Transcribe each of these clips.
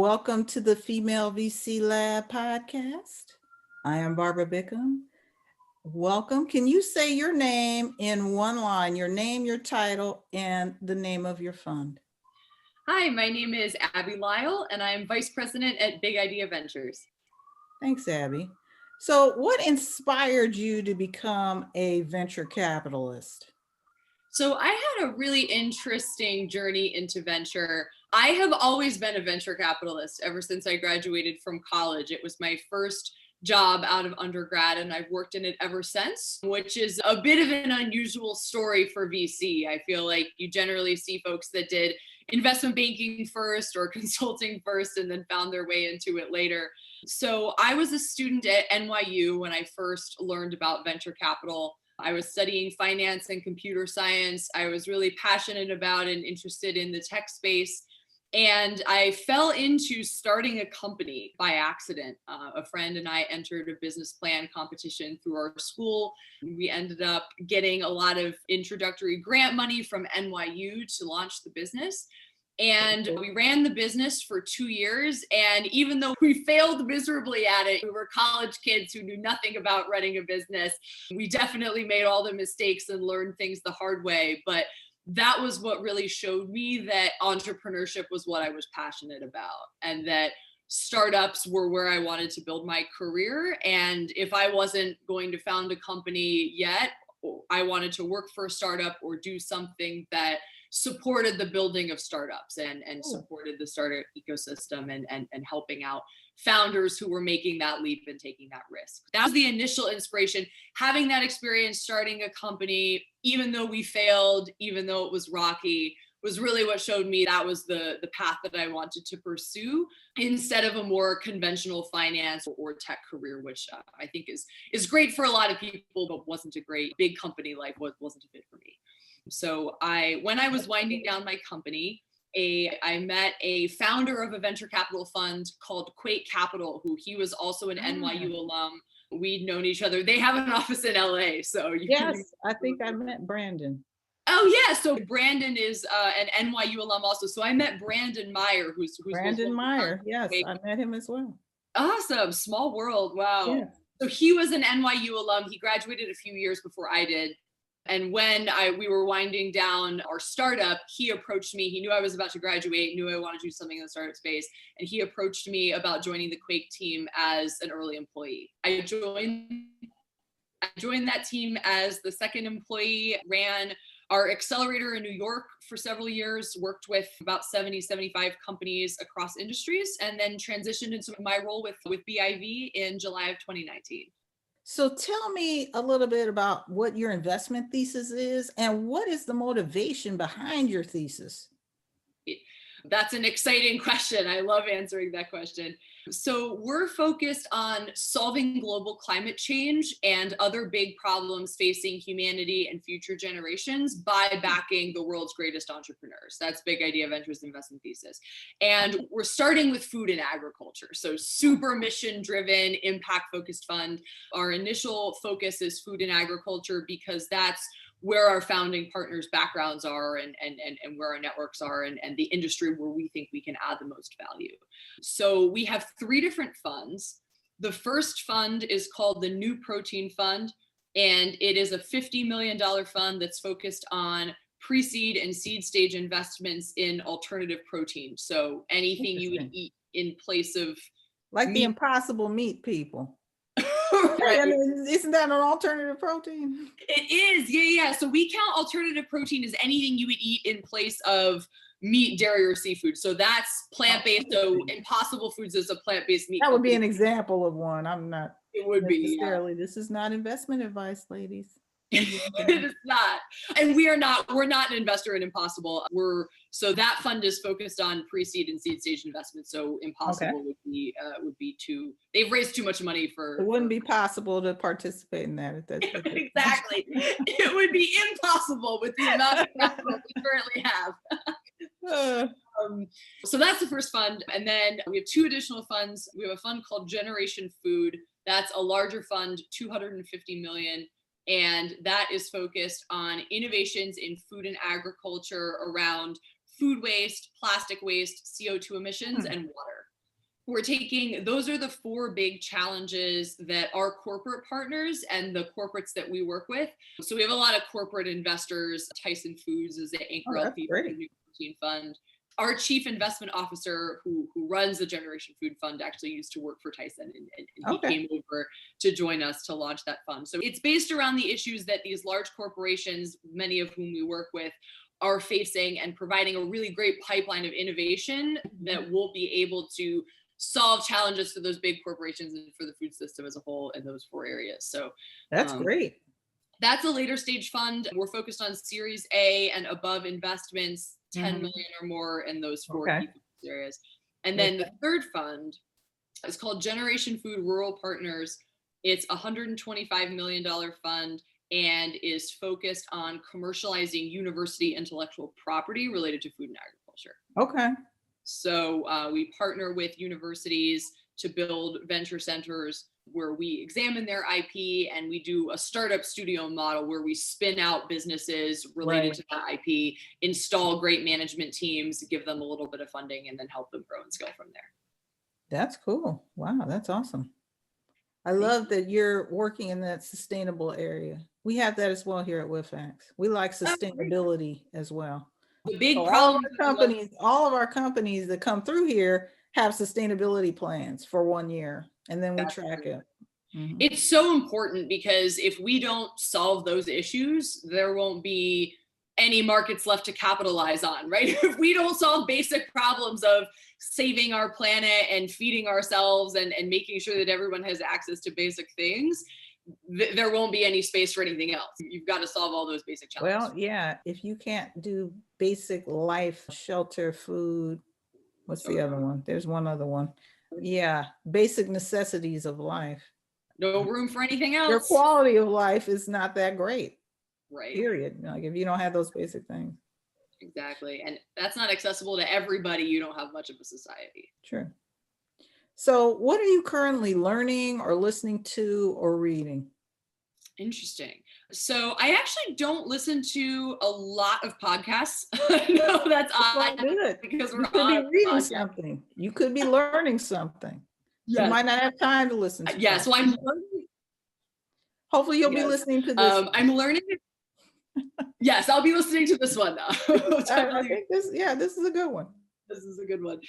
Welcome to the Female VC Lab podcast. I am Barbara Bickham. Welcome. Can you say your name in one line, your name, your title, and the name of your fund? Hi, my name is Abby Lyall, and I'm Vice President at Big Idea Ventures. Thanks, Abby. So what inspired you to become a venture capitalist? So I had a really interesting journey into venture. I have always been a venture capitalist ever since I graduated from college. It was my first job out of undergrad, and I've worked in it ever since, which is a bit of an unusual story for VC. I feel like you generally see folks that did investment banking first or consulting first and then found their way into it later. So I was a student at NYU when I first learned about venture capital. I was studying finance and computer science. I was really passionate about and interested in the tech space. And I fell into starting a company by accident. A friend and I entered a business plan competition through our school. We ended up getting a lot of introductory grant money from NYU to launch the business. And we ran the business for 2 years. And even though we failed miserably at it, we were college kids who knew nothing about running a business. We definitely made all the mistakes and learned things the hard way. But that was what really showed me that entrepreneurship was what I was passionate about, and that startups were where I wanted to build my career. And if I wasn't going to found a company yet, I wanted to work for a startup or do something that supported the building of startups and supported the startup ecosystem and helping out founders who were making that leap and taking that risk. That was the initial inspiration. Having that experience starting a company, even though we failed, even though it was rocky, was really what showed me that was the path that I wanted to pursue instead of a more conventional finance or tech career, which I think is great for a lot of people, but wasn't a great big company life, wasn't a fit for me. So when I was winding down my company, I met a founder of a venture capital fund called Quake Capital, who he was also an NYU alum. We'd known each other. They have an office in LA. So I think I met Brandon. Oh yeah, so Brandon is an NYU alum also. So I met Brandon Meyer, who's Brandon Meyer. Yes, I met him as well. Awesome, small world. Wow. Yeah. So he was an NYU alum. He graduated a few years before I did. And when we were winding down our startup, he approached me. He knew I was about to graduate, knew I wanted to do something in the startup space. And he approached me about joining the Quake team as an early employee. I joined that team as the second employee, ran our accelerator in New York for several years, worked with about 70, 75 companies across industries, and then transitioned into my role with BIV in July of 2019. So tell me a little bit about what your investment thesis is and what is the motivation behind your thesis? That's an exciting question. I love answering that question. So we're focused on solving global climate change and other big problems facing humanity and future generations by backing the world's greatest entrepreneurs. That's Big Idea Ventures investment thesis. And we're starting with food and agriculture. So super mission driven, impact focused fund. Our initial focus is food and agriculture because that's where our founding partners' backgrounds are and where our networks are and the industry where we think we can add the most value. So we have 3 different funds. The first fund is called the New Protein Fund, and it is a $50 million fund that's focused on pre-seed and seed stage investments in alternative protein. So anything you would eat in place of like meat. The Impossible Meat people. Right. I mean, isn't that an alternative protein? It is, yeah. So we count alternative protein as anything you would eat in place of meat, dairy, or seafood. So that's plant-based. So Impossible Foods is a plant-based meat. That would be an example of one. I'm not. It would be. Yeah. This is not investment advice, ladies. It is not, and we're not an investor in Impossible. So that fund is focused on pre-seed and seed stage investments. So Impossible would be too. They've raised too much money for. It wouldn't be possible to participate in that. Exactly, it would be impossible with the amount of capital we currently have. So that's the first fund, and then we have 2 additional funds. We have a fund called Generation Food. That's a larger fund, $250 million. And that is focused on innovations in food and agriculture around food waste, plastic waste, CO2 emissions, and water. Those are the four big challenges that our corporate partners and the corporates that we work with. So we have a lot of corporate investors. Tyson Foods is the anchor LP for the New Protein Fund. Our chief investment officer who runs the Generation Food Fund actually used to work for Tyson, and he came over to join us to launch that fund. So it's based around the issues that these large corporations, many of whom we work with, are facing, and providing a really great pipeline of innovation that will be able to solve challenges for those big corporations and for the food system as a whole in those four areas. So that's great. That's a later stage fund. We're focused on Series A and above investments, 10 million or more in those four key areas. And then the third fund is called Generation Food Rural Partners. It's a $125 million fund and is focused on commercializing university intellectual property related to food and agriculture. Okay. So we partner with universities to build venture centers where we examine their IP, and we do a startup studio model where we spin out businesses related to that IP, install great management teams, give them a little bit of funding, and then help them grow and scale from there. That's cool. Wow, that's awesome. I love that you're working in that sustainable area. We have that as well here at WIFAX. We like sustainability as well. The big problem, all of our companies that come through here have sustainability plans for 1 year, and then we track it. It's so important, because if we don't solve those issues, there won't be any markets left to capitalize on, right? If we don't solve basic problems of saving our planet and feeding ourselves and making sure that everyone has access to basic things, there won't be any space for anything else. You've got to solve all those basic challenges. Well, yeah, if you can't do basic life, shelter, food, what's the other one? There's one other one. Yeah, basic necessities of life. No room for anything else. Your quality of life is not that great. Right. Period. Like if you don't have those basic things. Exactly. And that's not accessible to everybody. You don't have much of a society. True. So what are you currently learning or listening to or reading? Interesting. So I actually don't listen to a lot of podcasts. No, that's odd. Good. Because you could be reading something. You could be learning something. Yes. You might not have time to listen to Yeah, so I'm learning. Hopefully you'll be listening to this. I'm learning. Yes, I'll be listening to this one though. I think this is a good one. This is a good one.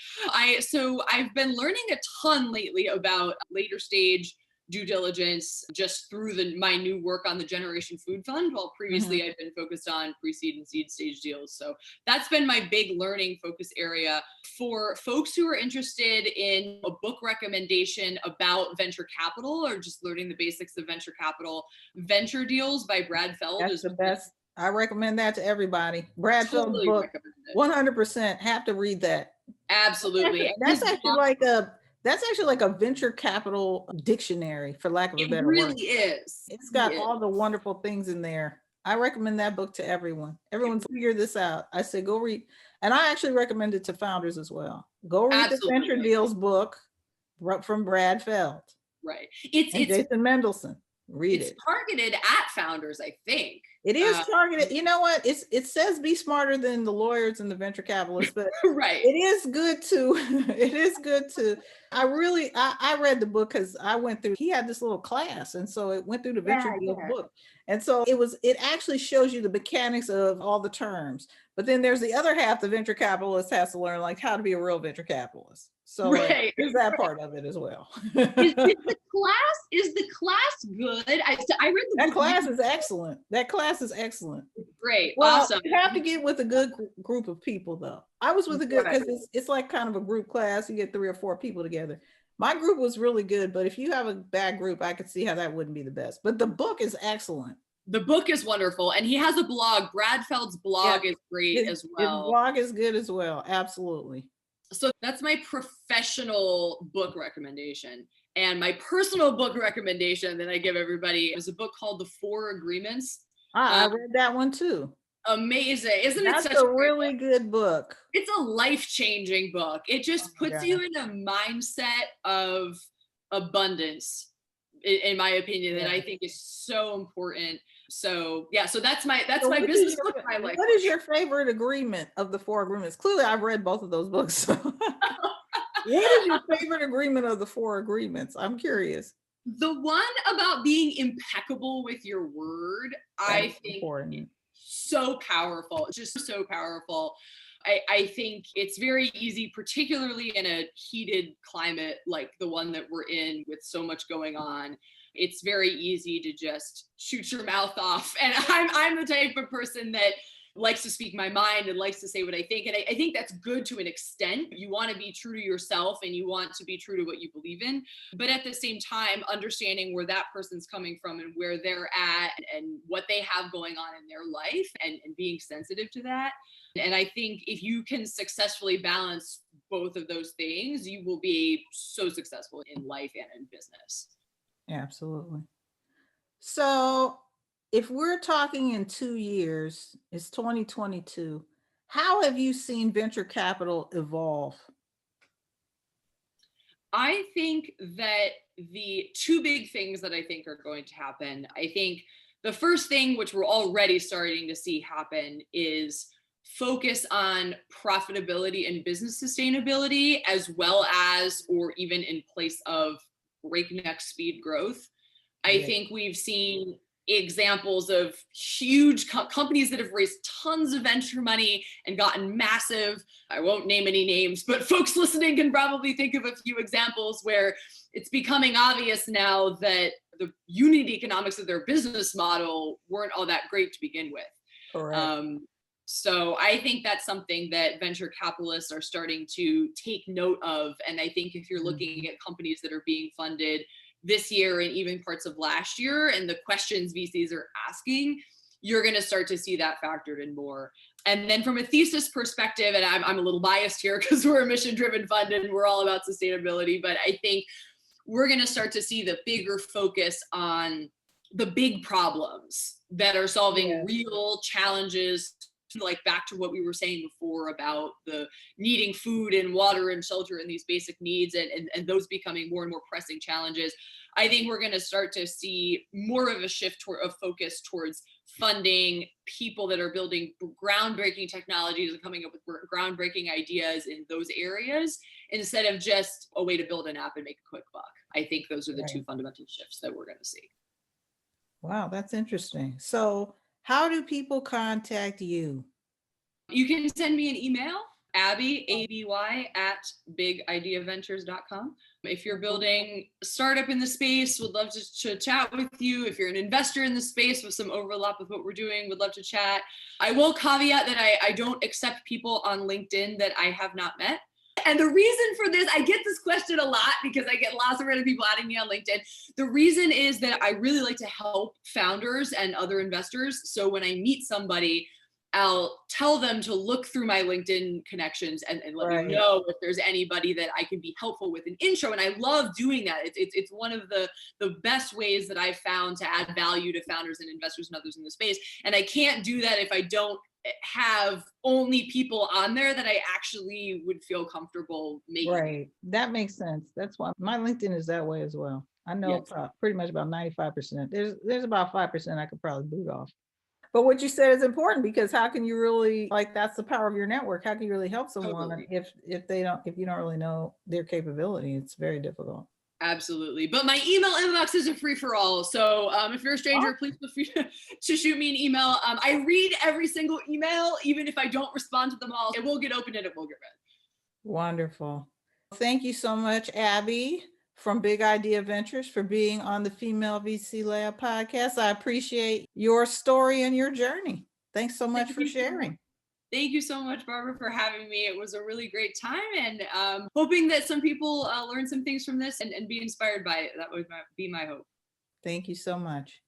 So I've been learning a ton lately about later stage due diligence just through my new work on the Generation Food Fund, while previously I've been focused on pre-seed and seed stage deals. So that's been my big learning focus area. For folks who are interested in a book recommendation about venture capital or just learning the basics of venture capital, Venture Deals by Brad Feld is the best. I recommend that to everybody. Brad Feld's book, 100%. Have to read that. Absolutely. That's actually like a venture capital dictionary, for lack of a better word. It really is. It's got all the wonderful things in there. I recommend that book to everyone. Everyone's figure this out. I say go read. And I actually recommend it to founders as well. Go read the Venture Deals book from Brad Feld. Right. It's Jason Mendelson. Read it. It's targeted at founders, I think. It is targeted. You know what? It says be smarter than the lawyers and the venture capitalists, but right. It is good to. I read the book because I went through. He had this little class, and so it went through the venture deal book, and so it actually shows you the mechanics of all the terms. But then there's the other half the venture capitalist has to learn, like how to be a real venture capitalist. So there's that part of it as well. Is the class good? I read the book. Class is excellent. That class is excellent. Great. Well, awesome. You have to get with a good group of people though. I was with a good, because it's like kind of a group class. You get 3 or 4 people together. My group was really good, but if you have a bad group, I could see how that wouldn't be the best. But the book is excellent. The book is wonderful. And he has a blog. Brad Feld's blog is great as well. His blog is good as well. Absolutely. So that's my professional book recommendation. And my personal book recommendation that I give everybody is a book called The 4 Agreements. I read that one too. Amazing. Isn't it such a really good book? It's a life-changing book. It just puts you in a mindset of abundance, in my opinion, that I think is so important. So so that's my business book, my life. What is your favorite agreement of the 4 agreements? Clearly I've read both of those books. What is your favorite agreement of the 4 agreements? I'm curious. The one about being impeccable with your word, That's I think important. so powerful, just so powerful. I think it's very easy, particularly in a heated climate like the one that we're in with so much going on. It's very easy to just shoot your mouth off. And I'm the type of person that likes to speak my mind and likes to say what I think. And I think that's good to an extent. You want to be true to yourself and you want to be true to what you believe in. But at the same time, understanding where that person's coming from and where they're at and what they have going on in their life and being sensitive to that. And I think if you can successfully balance both of those things, you will be so successful in life and in business. Absolutely. So if we're talking in 2 years, it's 2022, how have you seen venture capital evolve? I think that the two big things that I think are going to happen, I think the first thing, which we're already starting to see happen, is focus on profitability and business sustainability, as well as, or even in place of, breakneck speed growth. I Yeah. think we've seen examples of huge companies that have raised tons of venture money and gotten massive. I won't name any names, but folks listening can probably think of a few examples where it's becoming obvious now that the unit economics of their business model weren't all that great to begin with. Correct. So I think that's something that venture capitalists are starting to take note of. And I think if you're looking at companies that are being funded this year and even parts of last year and the questions VCs are asking, you're going to start to see that factored in more. And then from a thesis perspective, and I'm a little biased here because we're a mission-driven fund and we're all about sustainability, but I think we're going to start to see the bigger focus on the big problems that are solving real challenges, like back to what we were saying before about the needing food and water and shelter and these basic needs and those becoming more and more pressing challenges. I think we're going to start to see more of a shift of focus towards funding people that are building groundbreaking technologies and coming up with groundbreaking ideas in those areas instead of just a way to build an app and make a quick buck. I think those are the two fundamental shifts that we're going to see. Wow, that's interesting. So how do people contact you? You can send me an email, Abby, ABY, at bigideaventures.com. If you're building a startup in the space, would love to chat with you. If you're an investor in the space with some overlap with what we're doing, would love to chat. I will caveat that I don't accept people on LinkedIn that I have not met. And the reason for this, I get this question a lot because I get lots of random people adding me on LinkedIn. The reason is that I really like to help founders and other investors. So when I meet somebody, I'll tell them to look through my LinkedIn connections and let me know if there's anybody that I can be helpful with an intro. And I love doing that. It's one of the best ways that I've found to add value to founders and investors and others in the space. And I can't do that if I don't have only people on there that I actually would feel comfortable making. Right. That makes sense. That's why my LinkedIn is that way as well. I know pretty much about 95%. There's about 5% I could probably boot off. But what you said is important because how can you really, like, that's the power of your network. How can you really help someone if you don't really know their capability? It's very difficult. Absolutely. But my email inbox isn't free for all. So if you're a stranger, please feel free to shoot me an email. I read every single email, even if I don't respond to them all. It will get opened and it will get read. Wonderful. Thank you so much, Abby from Big Idea Ventures, for being on the Female VC Lab podcast. I appreciate your story and your journey. Thanks so much for sharing. Thank you so much, Barbara, for having me. It was a really great time, and hoping that some people learn some things from this and be inspired by it. That would be my hope. Thank you so much.